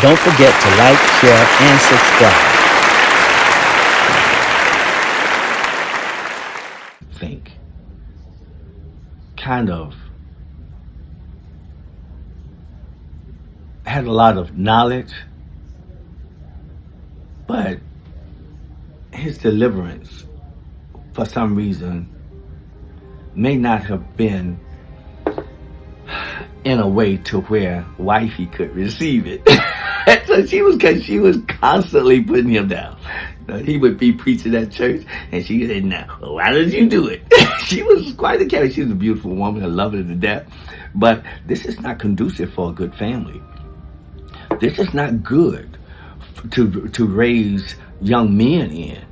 Don't forget to like, share, and subscribe. Think. Kind of had a lot of knowledge, but his deliverance, for some reason, may not have been in a way to where wifey could receive it. So cause she was constantly putting him down. He would be preaching at church, and she said, "Now, why did you do it?" She was quite a character. She was a beautiful woman. I love her to death. But this is not conducive for a good family. This is not good to raise young men in.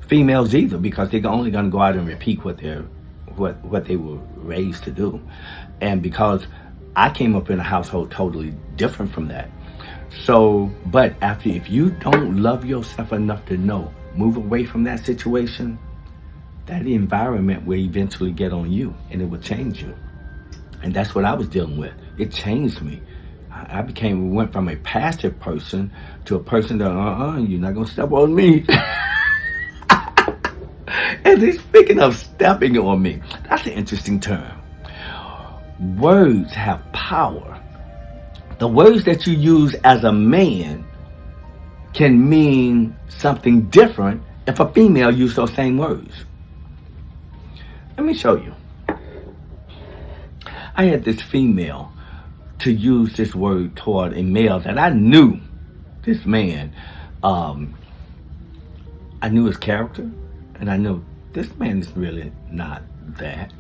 Females either, because they're only going to go out and repeat what they were raised to do. And because I came up in a household totally different from that. So, but if you don't love yourself enough to know, move away from that situation, that environment will eventually get on you and it will change you. And that's what I was dealing with. It changed me. I went from a passive person to a person that, you're not going to step on me. And he's speaking of stepping on me. That's an interesting term. Words have power. The words that you use as a man can mean something different if a female used those same words. Let me show you. I had this female to use this word toward a male that I knew this man. I knew his character, and I knew this man is really not that.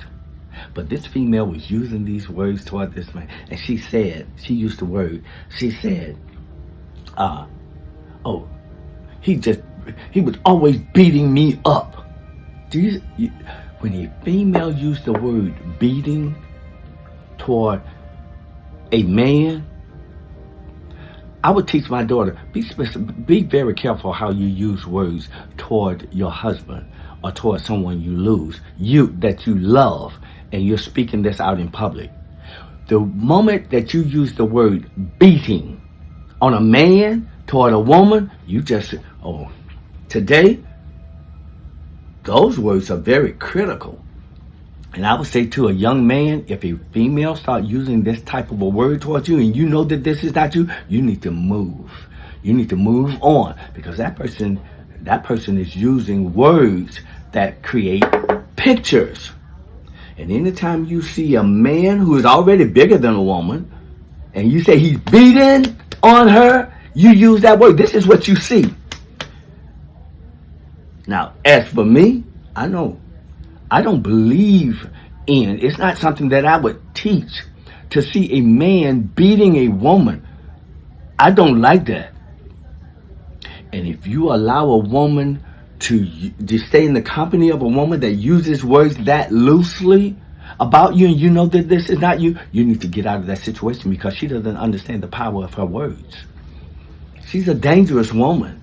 But this female was using these words toward this man. And she used the word, she said, he was always beating me up. When a female used the word beating toward a man, I would teach my daughter, be very careful how you use words toward your husband or toward someone that you love, and you're speaking this out in public. The moment that you use the word beating on a man toward a woman, today, those words are very critical. And I would say to a young man, if a female start using this type of a word towards you and you know that this is not you, you need to move. You need to move on, because that person is using words that create pictures. And anytime you see a man who is already bigger than a woman and you say he's beating on her, you use that word. This is what you see. Now, as for me, I don't believe in, it's not something that I would teach, to see a man beating a woman. I don't like that. And if you allow a woman to stay in the company of a woman that uses words that loosely about you, and you know that this is not you, you need to get out of that situation, because she doesn't understand the power of her words. She's a dangerous woman,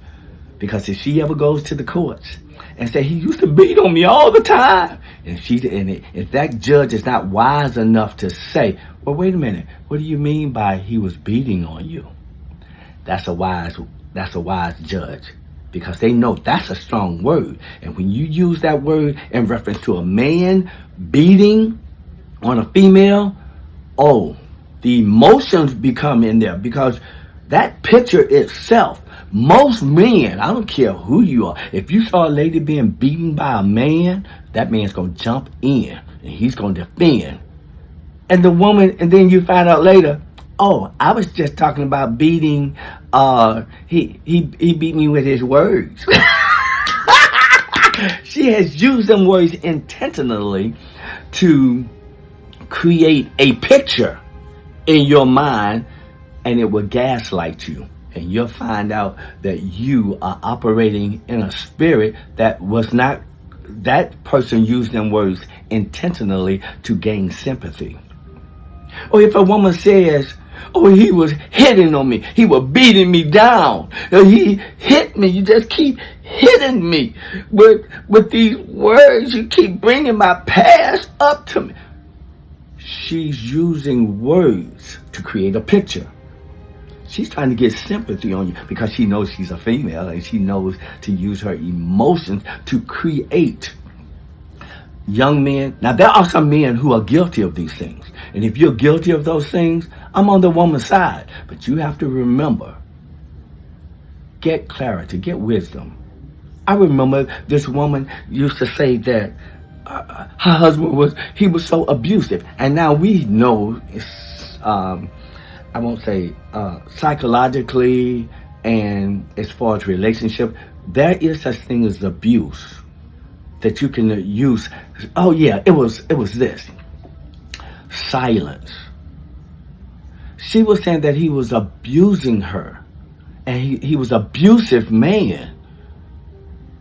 because if she ever goes to the courts and say, he used to beat on me all the time, and if that judge is not wise enough to say, well, wait a minute, what do you mean by he was beating on you? That's a wise judge, because they know that's a strong word. And when you use that word in reference to a man beating on a female, the emotions become in there, because that picture itself, most men, I don't care who you are, if you saw a lady being beaten by a man, that man's going to jump in and he's going to defend. And the woman, and then you find out later, I was just talking about beating, he beat me with his words. She has used them words intentionally to create a picture in your mind, and it will gaslight you. And you'll find out that you are operating in a spirit that was not, that person used them words intentionally to gain sympathy. Or if a woman says, he was hitting on me, he was beating me down, he hit me, you just keep hitting me with these words, you keep bringing my past up to me. She's using words to create a picture. She's trying to get sympathy on you because she knows she's a female and she knows to use her emotions to create. Young men, now there are some men who are guilty of these things. And if you're guilty of those things, I'm on the woman's side. But you have to remember, get clarity, get wisdom. I remember this woman used to say that her husband was so abusive. And now we know, I won't say psychologically and as far as relationship, there is such thing as abuse that you can use. Oh yeah, it was this. Silence. She was saying that he was abusing her. And he was an abusive man.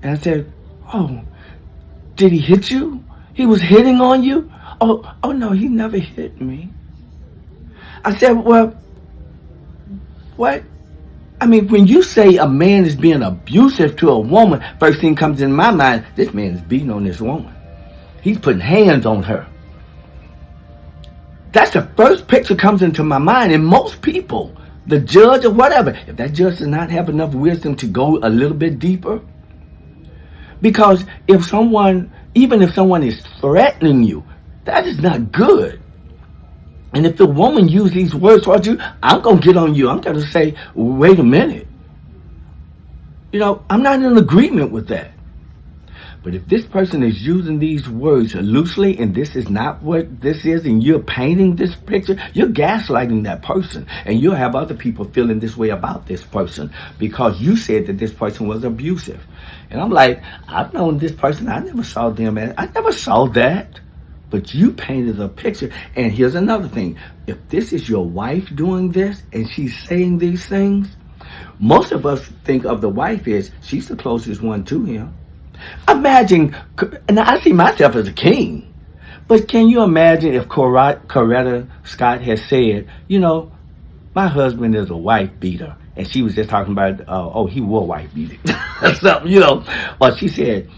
And I said, oh, did he hit you? He was hitting on you? Oh no, he never hit me. I said, well, what? I mean, when you say a man is being abusive to a woman, first thing comes in my mind, this man is beating on this woman. He's putting hands on her. That's the first picture comes into my mind. And most people, the judge or whatever, if that judge does not have enough wisdom to go a little bit deeper, because if someone, even if someone is threatening you, that is not good. And if the woman uses these words towards you, I'm going to get on you. I'm going to say, wait a minute. You know, I'm not in agreement with that. But if this person is using these words loosely, and this is not what this is, and you're painting this picture, you're gaslighting that person. And you'll have other people feeling this way about this person because you said that this person was abusive. And I'm like, I've known this person. I never saw them. I never saw that. But you painted a picture. And here's another thing. If this is your wife doing this and she's saying these things, most of us think of the wife as she's the closest one to him. Imagine, and I see myself as a king, but can you imagine if Coretta Scott has said, you know, my husband is a wife beater, and she was just talking about, he wore wife beater, or something, you know, or she said,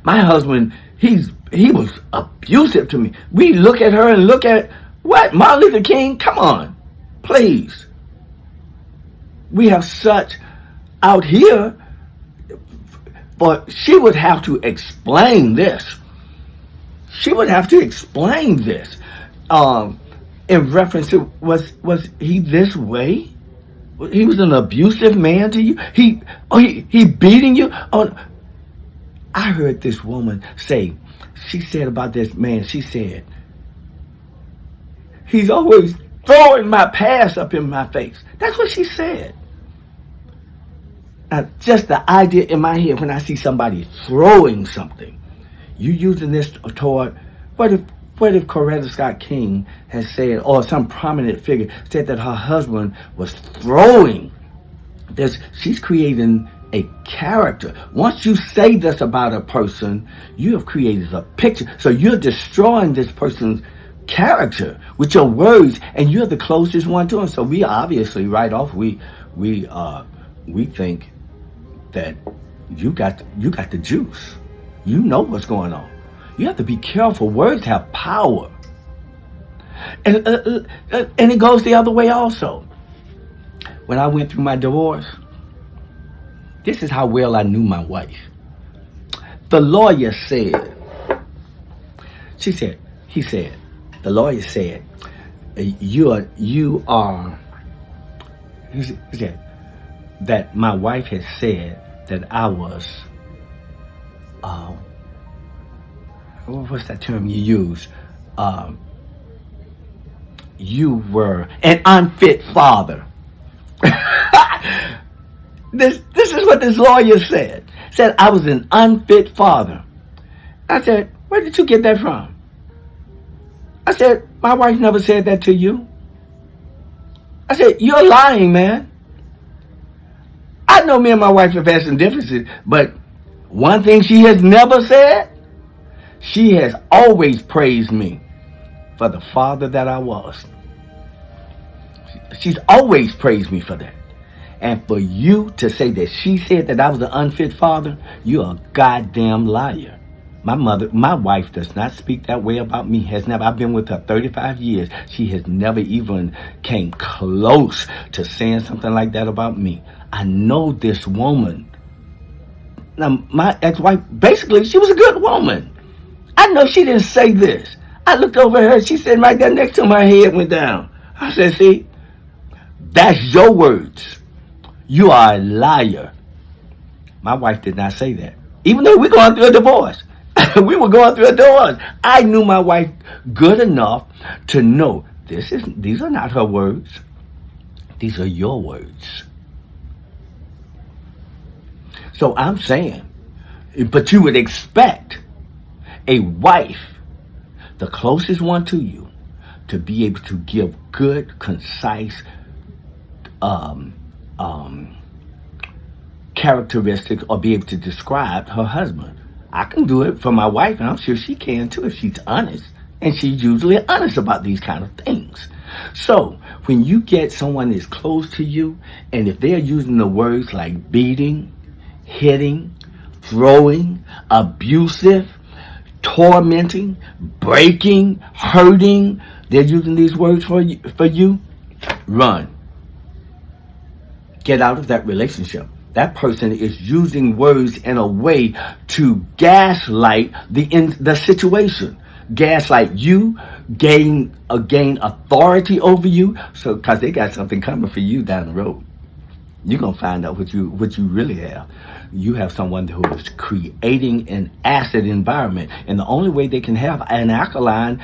my husband, he was abusive to me. We look at her and look at, what, Martin Luther King? Come on, please. We have such out here. But she would have to explain this. She would have to explain this. In reference to, was he this way? He was an abusive man to you? He beating you? Oh, I heard this woman say, she said about this man, she said, he's always throwing my past up in my face. That's what she said. Now, just the idea in my head when I see somebody throwing something, you using this toward, what if Coretta Scott King has said, or some prominent figure said that her husband was throwing this, she's creating a character. Once you say this about a person, you have created a picture. So you're destroying this person's character with your words, and you're the closest one to him. So we obviously, right off, we think that you got the juice. You know what's going on. You have to be careful. Words have power. And it goes the other way also. When I went through my divorce, this is how well I knew my wife. The lawyer said, the lawyer said, you are, he said, that my wife had said that I was, what's that term you use? You were an unfit father. This is what this lawyer said. Said I was an unfit father. I said, where did you get that from? I said, my wife never said that to you. I said, you're lying, man. I know me and my wife have had some differences, but one thing she has never said, she has always praised me for the father that I was. She's always praised me for that. And for you to say that she said that I was an unfit father, you're a goddamn liar. My wife does not speak that way about me. Has never. I've been with her 35 years. She has never even came close to saying something like that about me. I know this woman. Now, my ex-wife, basically, she was a good woman. I know she didn't say this. I looked over at her. She said right there next to my head went down. I said, see, that's your words. You are a liar. My wife did not say that. Even though we're going through a divorce. We were going through a divorce. I knew my wife good enough to know these are not her words. These are your words. So I'm saying, but you would expect a wife, the closest one to you, to be able to give good, concise characteristics or be able to describe her husband. I can do it for my wife, and I'm sure she can too if she's honest. And she's usually honest about these kind of things. So when you get someone that's close to you, and if they're using the words like beating, hitting, throwing, abusive, tormenting, breaking, hurting, they're using these words for you, run. Get out of that relationship. That person is using words in a way to gaslight the situation. Gaslight you, gain authority over you, so because they got something coming for you down the road. You're gonna find out what you really have. You have someone who is creating an acid environment, and the only way they can have an alkaline,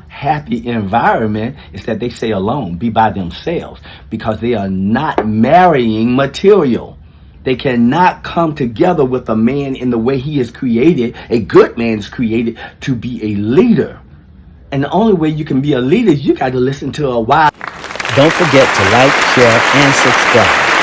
happy environment is that they stay alone, be by themselves, because they are not marrying material. They cannot come together with a man in the way he is created. A good man is created to be a leader. And the only way you can be a leader is you got to listen to a wife. Don't forget to like, share, and subscribe.